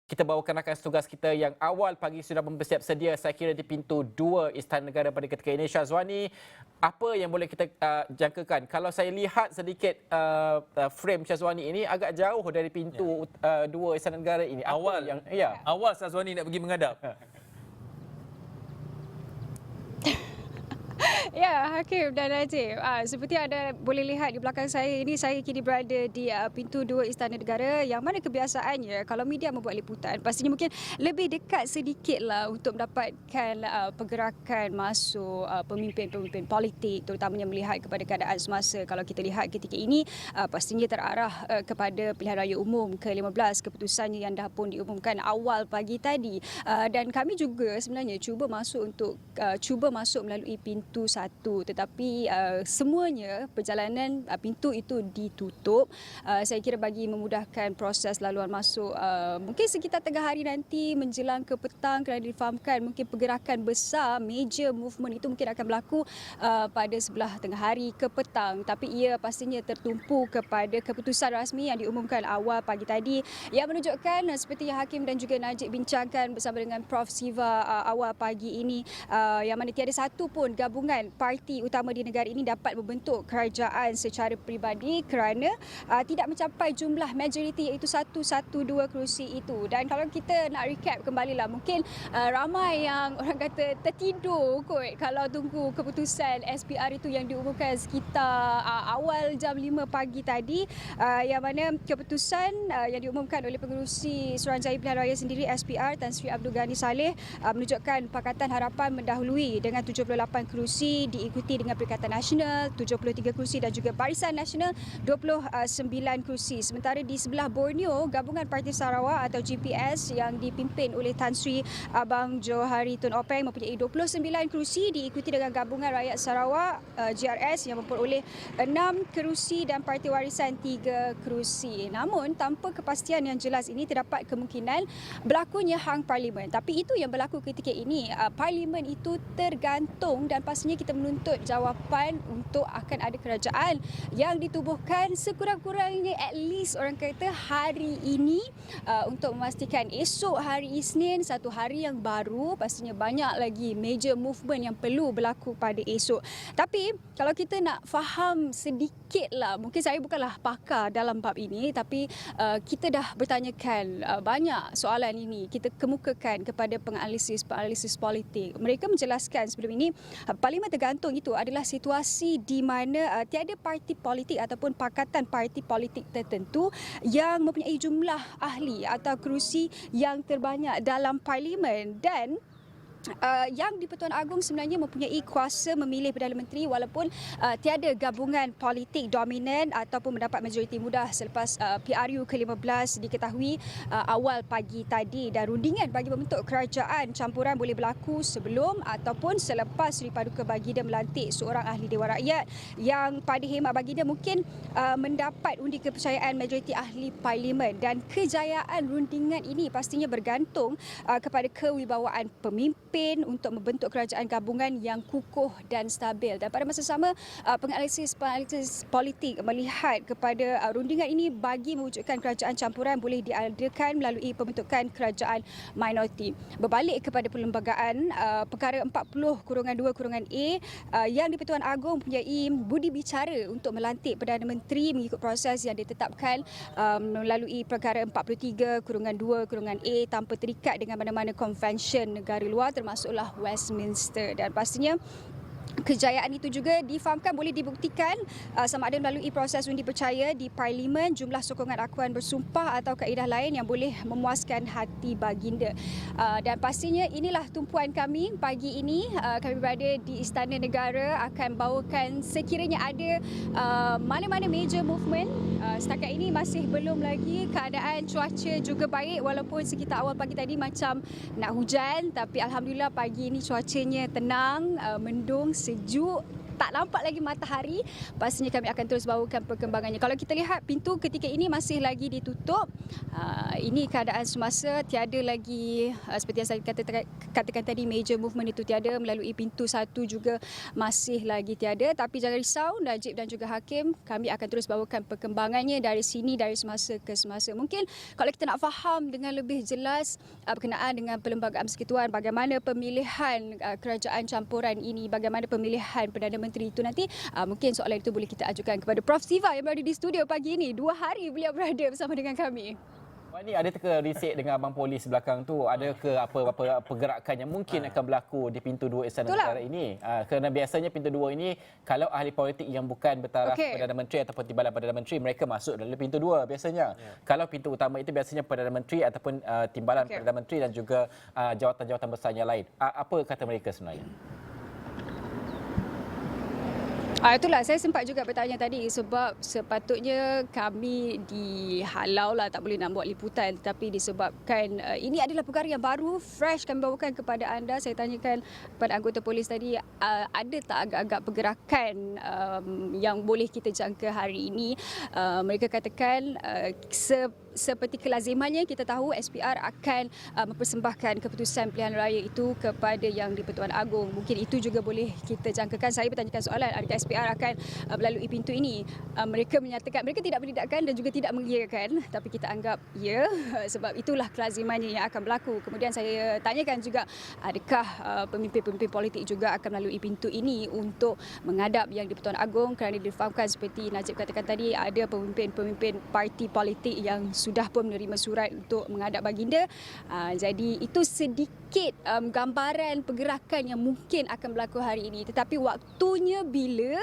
Kita bawakan rakan tugas kita yang awal pagi sudah bersiap sedia, saya kira di pintu 2 Istana Negara pada ketika ini. Syazwani, apa yang boleh kita jangkakan? Kalau saya lihat sedikit frame Syazwani ini agak jauh dari pintu 2 Istana Negara ini. Awal Syazwani nak pergi menghadap. Ya, Hakim dan Najib. Seperti anda boleh lihat di belakang saya ini, saya kini berada di pintu 2 Istana Negara yang mana kebiasaannya kalau media membuat liputan, pastinya mungkin lebih dekat sedikitlah untuk mendapatkan pergerakan masuk pemimpin-pemimpin politik, terutamanya melihat kepada keadaan semasa. Kalau kita lihat ketika ini, pastinya terarah kepada pilihan raya umum ke-15, keputusannya yang dah pun diumumkan awal pagi tadi. Dan kami juga sebenarnya cuba masuk melalui pintu 1, tetapi semuanya perjalanan pintu itu ditutup. Saya kira bagi memudahkan proses laluan masuk, mungkin sekitar tengah hari nanti menjelang ke petang, kerana difahamkan mungkin pergerakan besar major movement itu mungkin akan berlaku pada sebelah tengah hari ke petang, tapi ia pastinya tertumpu kepada keputusan rasmi yang diumumkan awal pagi tadi yang menunjukkan seperti yang Hakim dan juga Najib bincangkan bersama dengan Prof Siva awal pagi ini, yang mana tiada satu pun gabungan parti utama di negara ini dapat membentuk kerajaan secara peribadi kerana tidak mencapai jumlah majoriti, iaitu 112 kerusi itu. Dan kalau kita nak recap kembalilah, mungkin ramai yang orang kata tertidur kot kalau tunggu keputusan SPR itu yang diumumkan sekitar awal jam 5 pagi tadi, yang mana keputusan yang diumumkan oleh pengerusi Suruhanjaya Pilihan Raya sendiri SPR Tan Sri Abdul Ghani Saleh menunjukkan Pakatan Harapan mendahului dengan 78 kerusi, diikuti dengan Perikatan Nasional 73 kerusi dan juga Barisan Nasional 29 kerusi. Sementara di sebelah Borneo, Gabungan Parti Sarawak atau GPS yang dipimpin oleh Tan Sri Abang Johari Tun Openg mempunyai 29 kerusi, diikuti dengan Gabungan Rakyat Sarawak GRS yang memperoleh 6 kerusi dan Parti Warisan 3 kerusi. Namun tanpa kepastian yang jelas ini terdapat kemungkinan berlakunya hang parlimen. Tapi itu yang berlaku ketika ini. Parlimen itu tergantung dan pastinya kita menuntut jawapan untuk akan ada kerajaan yang ditubuhkan sekurang-kurangnya at least orang kata hari ini, untuk memastikan esok hari Isnin satu hari yang baru. Pastinya banyak lagi major movement yang perlu berlaku pada esok. Tapi kalau kita nak faham sedikit lah, mungkin saya bukanlah pakar dalam bab ini, tapi kita dah bertanyakan banyak soalan ini, kita kemukakan kepada penganalisis politik. Mereka menjelaskan sebelum ini parlimen tergantung itu adalah situasi di mana tiada parti politik ataupun pakatan parti politik tertentu yang mempunyai jumlah ahli atau kerusi yang terbanyak dalam parlimen, dan yang di-Pertuan Agong sebenarnya mempunyai kuasa memilih Perdana Menteri walaupun tiada gabungan politik dominan ataupun mendapat majoriti mudah selepas PRU ke-15 diketahui awal pagi tadi. Dan rundingan bagi membentuk kerajaan campuran boleh berlaku sebelum ataupun selepas Seri Paduka Baginda melantik seorang ahli Dewan Rakyat yang pada khidmat baginda mungkin mendapat undi kepercayaan majoriti ahli parlimen. Dan kejayaan rundingan ini pastinya bergantung kepada kewibawaan pemimpin untuk membentuk kerajaan gabungan yang kukuh dan stabil. Dan pada masa sama, penganalisis politik melihat kepada rundingan ini bagi mewujudkan kerajaan campuran boleh diadakan melalui pembentukan kerajaan minoriti. Berbalik kepada perlembagaan, perkara 40/2/A yang di-Pertuan Agong mempunyai budi bicara untuk melantik Perdana Menteri mengikut proses yang ditetapkan melalui perkara 43/2/A tanpa terikat dengan mana-mana konvensyen negara luar termasuklah Westminster. Dan pastinya kejayaan itu juga difahamkan boleh dibuktikan sama ada melalui proses undi percaya di Parlimen, jumlah sokongan akuan bersumpah atau kaedah lain yang boleh memuaskan hati baginda. Dan pastinya inilah tumpuan kami pagi ini. Kami berada di Istana Negara akan bawakan sekiranya ada mana-mana major movement. Setakat ini masih belum lagi, keadaan cuaca juga baik walaupun sekitar awal pagi tadi macam nak hujan, tapi alhamdulillah pagi ini cuacanya tenang, mendung, sejuk. tak nampak lagi matahari, pastinya kami akan terus bawakan perkembangannya. Kalau kita lihat pintu ketika ini masih lagi ditutup. Ini keadaan semasa, tiada lagi seperti yang saya katakan tadi, major movement itu tiada, melalui pintu 1 juga masih lagi tiada. Tapi jangan risau, Najib dan juga Hakim, kami akan terus bawakan perkembangannya dari sini, dari semasa ke semasa. Mungkin kalau kita nak faham dengan lebih jelas berkenaan dengan Perlembagaan Persekutuan, bagaimana pemilihan kerajaan campuran ini, bagaimana pemilihan Perdana Menteri itu nanti, mungkin soalan itu boleh kita ajukan kepada Prof. Siva yang berada di studio pagi ini. 2 hari beliau berada bersama dengan kami. Wani, ada ke risik dengan abang polis belakang tu? Ada ke apa pergerakan yang mungkin akan berlaku di pintu 2 Istana Negara ini? Kerana biasanya pintu 2 ini, kalau ahli politik yang bukan bertaraf Perdana Menteri ataupun Timbalan Perdana Menteri, mereka masuk dalam pintu 2 biasanya. Kalau pintu utama itu biasanya Perdana Menteri ataupun Timbalan Perdana Menteri dan juga jawatan-jawatan besar yang lain. Apa kata mereka sebenarnya? Itulah saya sempat juga bertanya tadi, sebab sepatutnya kami dihalau lah, tak boleh nak buat liputan, tetapi disebabkan ini adalah perkara yang baru, fresh kami bawakan kepada anda. Saya tanyakan kepada anggota polis tadi, ada tak agak-agak pergerakan yang boleh kita jangka hari ini. Mereka katakan seperti kelazimannya, kita tahu SPR akan mempersembahkan keputusan pilihan raya itu kepada Yang di-Pertuan Agong. Mungkin itu juga boleh kita jangkakan. Saya bertanyakan soalan, adakah SPR akan melalui pintu ini? Mereka menyatakan mereka tidak menidakkan dan juga tidak mengiyakan, tapi kita anggap ya, sebab itulah kelazimannya yang akan berlaku. Kemudian saya tanyakan juga, adakah pemimpin-pemimpin politik juga akan melalui pintu ini untuk menghadap Yang di-Pertuan Agong, kerana difahamkan seperti Najib katakan tadi, ada pemimpin-pemimpin parti politik yang sudah pun menerima surat untuk menghadap baginda. Jadi itu sedikit gambaran pergerakan yang mungkin akan berlaku hari ini. Tetapi waktunya bila,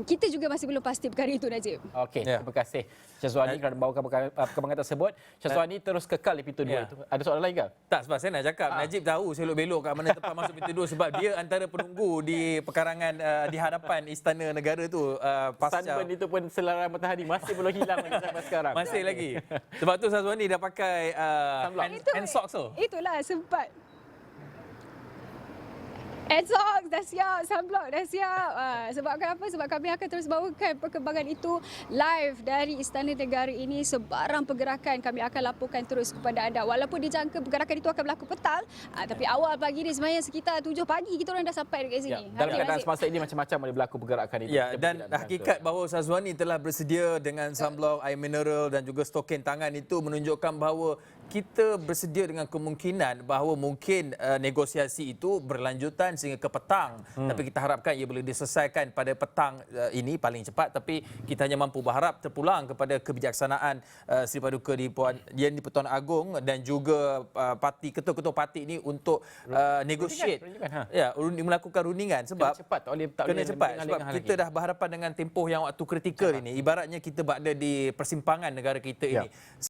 kita juga masih belum pasti perkara itu, Najib. Okey, terima kasih Syazwani kerana bawakan perkembangan tersebut. Syazwani terus kekal di pintu 2 itu. Ada soalan lain ke? Tak, sebab saya nak cakap, Najib tahu selok-belok kat mana tempat masuk pintu 2 sebab dia antara penunggu di pekarangan di hadapan Istana Negara tu. Sunburn itu pun selaras matahari masih belum hilang lagi sampai sekarang. Masih lagi. Sebab tu Syazwani dah pakai hand socks tu. Itulah sempat. Socks dah siap, sunblock dah siap. Sebab kenapa? Sebab kami akan terus bawakan perkembangan itu live dari Istana Negara ini. Sebarang pergerakan kami akan laporkan terus kepada anda. Walaupun dijangka pergerakan itu akan berlaku petang, tapi awal pagi ni sebenarnya sekitar 7 pagi kita orang dah sampai dekat sini. Dalam keadaan semasa ini macam-macam boleh berlaku pergerakan itu. Ya, dan hakikat bahawa Syazwani telah bersedia dengan sunblock, air mineral dan juga stokin tangan itu menunjukkan bahawa kita bersedia dengan kemungkinan bahawa mungkin negosiasi itu berlanjutan sehingga ke petang. Tapi kita harapkan ia boleh diselesaikan pada petang ini paling cepat. Tapi kita hanya mampu berharap terpulang kepada kebijaksanaan Seri Paduka Yang di-Pertuan Agong dan juga parti ketua-ketua parti ini untuk negotiate, melakukan rundingan sebab kena cepat sebab kita dah berhadapan dengan tempoh yang waktu kritikal ini. Ibaratnya kita berada di persimpangan negara kita ini.